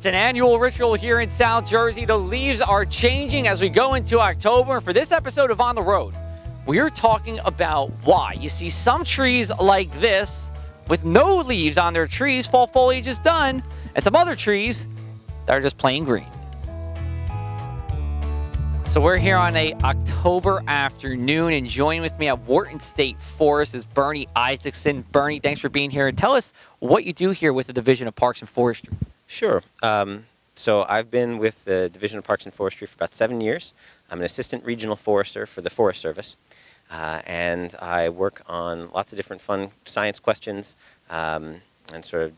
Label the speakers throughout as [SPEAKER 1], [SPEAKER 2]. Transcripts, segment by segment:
[SPEAKER 1] It's an annual ritual here in South Jersey. The leaves are changing as we go into October. For this episode of On the Road, we're talking about why you see some trees like this with no leaves on their trees, fall foliage is done, and some other trees that are just plain green. So we're here on a October afternoon, and joining with me at Wharton State Forest is Bernie Isaacson. Bernie, thanks for being here, and tell us what you do here with the Division of Parks and Forestry.
[SPEAKER 2] Sure. So I've been with the Division of Parks and Forestry for about 7 years. I'm an assistant regional forester for the Forest Service, and I work on lots of different fun science questions and sort of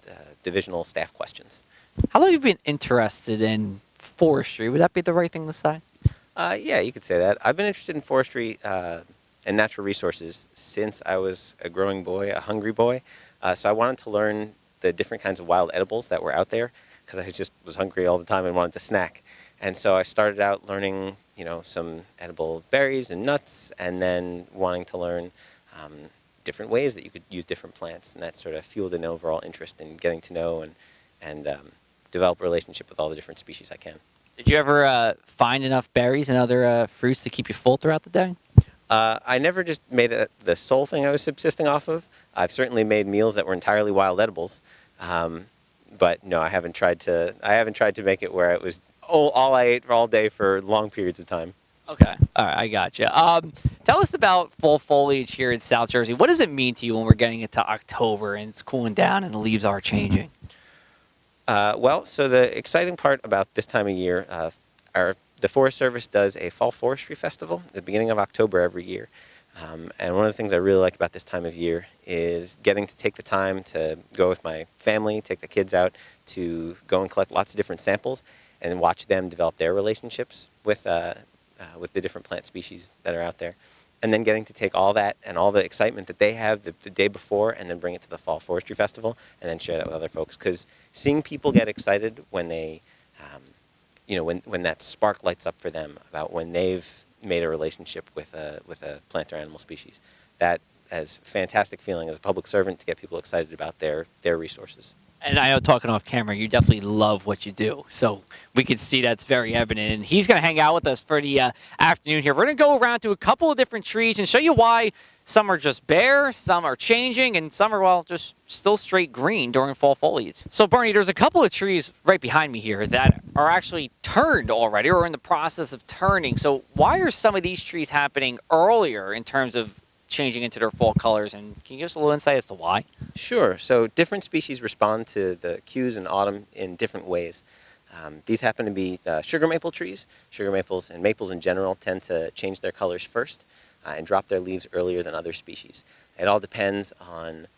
[SPEAKER 2] divisional staff questions.
[SPEAKER 1] How long have you been interested in forestry? Would that be the right thing to say?
[SPEAKER 2] Yeah, you could say that. I've been interested in forestry and natural resources since I was a growing boy, a hungry boy. So I wanted to learn the different kinds of wild edibles that were out there because I just was hungry all the time and wanted to snack. And so I started out learning, some edible berries and nuts, and then wanting to learn different ways that you could use different plants. And that sort of fueled an overall interest in getting to know and develop a relationship with all the different species I can.
[SPEAKER 1] Did you ever find enough berries and other fruits to keep you full throughout the day?
[SPEAKER 2] I never just made it the sole thing I was subsisting off of. I've certainly made meals that were entirely wild edibles, but no, I haven't tried to make it where it was all I ate all day for long periods of time.
[SPEAKER 1] Okay, all right, I got you. Tell us about fall foliage here in South Jersey. What does it mean to you when we're getting into October and it's cooling down and the leaves are changing?
[SPEAKER 2] So the exciting part about this time of year, the Forest Service does a fall forestry festival at the beginning of October every year. And one of the things I really like about this time of year is getting to take the time to go with my family, take the kids out to go and collect lots of different samples and watch them develop their relationships with the different plant species that are out there. And then getting to take all that and all the excitement that they have the day before and then bring it to the Fall Forestry Festival and then share that with other folks. Because seeing people get excited when they, when that spark lights up for them about when they've made a relationship with a plant or animal species, that is a fantastic feeling as a public servant to get people excited about their resources.
[SPEAKER 1] And I know, talking off camera, you definitely love what you do. So we can see that's very evident. And he's going to hang out with us for the afternoon here. We're going to go around to a couple of different trees and show you why some are just bare, some are changing, and some are, just still straight green during fall foliage. So, Bernie, there's a couple of trees right behind me here that are actually turned already or in the process of turning. So why are some of these trees happening earlier in terms of changing into their fall colors, and can you give us a little insight as to why?
[SPEAKER 2] Sure. So different species respond to the cues in autumn in different ways. These happen to be sugar maple trees. Sugar maples and maples in general tend to change their colors first and drop their leaves earlier than other species. It all depends on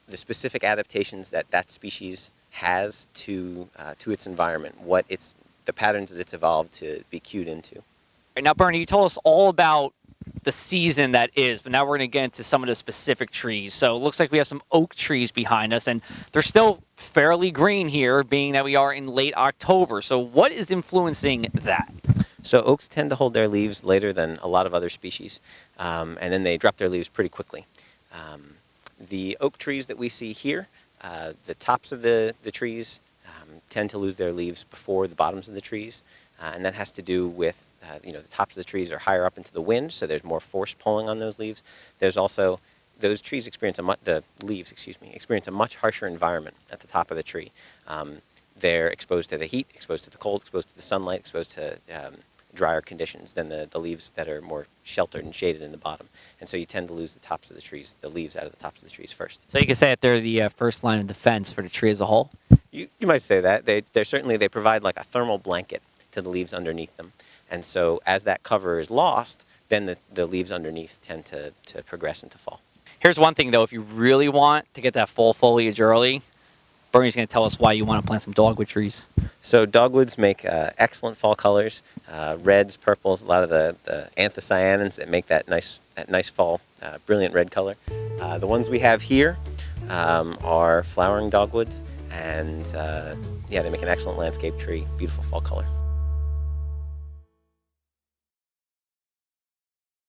[SPEAKER 2] the specific adaptations that species has to its environment, the patterns that it's evolved to be cued into.
[SPEAKER 1] Right, now, Bernie, you told us all about the season that is, but now we're going to get into some of the specific trees. So it looks like we have some oak trees behind us, and they're still fairly green here, being that we are in late October. So what is influencing that?
[SPEAKER 2] So oaks tend to hold their leaves later than a lot of other species, and then they drop their leaves pretty quickly. The oak trees that we see here, the tops of the trees tend to lose their leaves before the bottoms of the trees, and that has to do with the tops of the trees are higher up into the wind, so there's more force pulling on those leaves. There's also, those trees experience experience a much harsher environment at the top of the tree. They're exposed to the heat, exposed to the cold, exposed to the sunlight, exposed to drier conditions than the leaves that are more sheltered and shaded in the bottom. And so you tend to lose the leaves out of the tops of the trees first.
[SPEAKER 1] So you can say that they're the first line of defense for the tree as a whole?
[SPEAKER 2] You might say that. They provide like a thermal blanket to the leaves underneath them. And so as that cover is lost, then the leaves underneath tend to progress into fall.
[SPEAKER 1] Here's one thing, though. If you really want to get that fall foliage early, Bernie's going to tell us why you want to plant some dogwood trees.
[SPEAKER 2] So dogwoods make excellent fall colors, reds, purples, a lot of the anthocyanins that make that nice fall, brilliant red color. The ones we have here are flowering dogwoods, and they make an excellent landscape tree, beautiful fall color.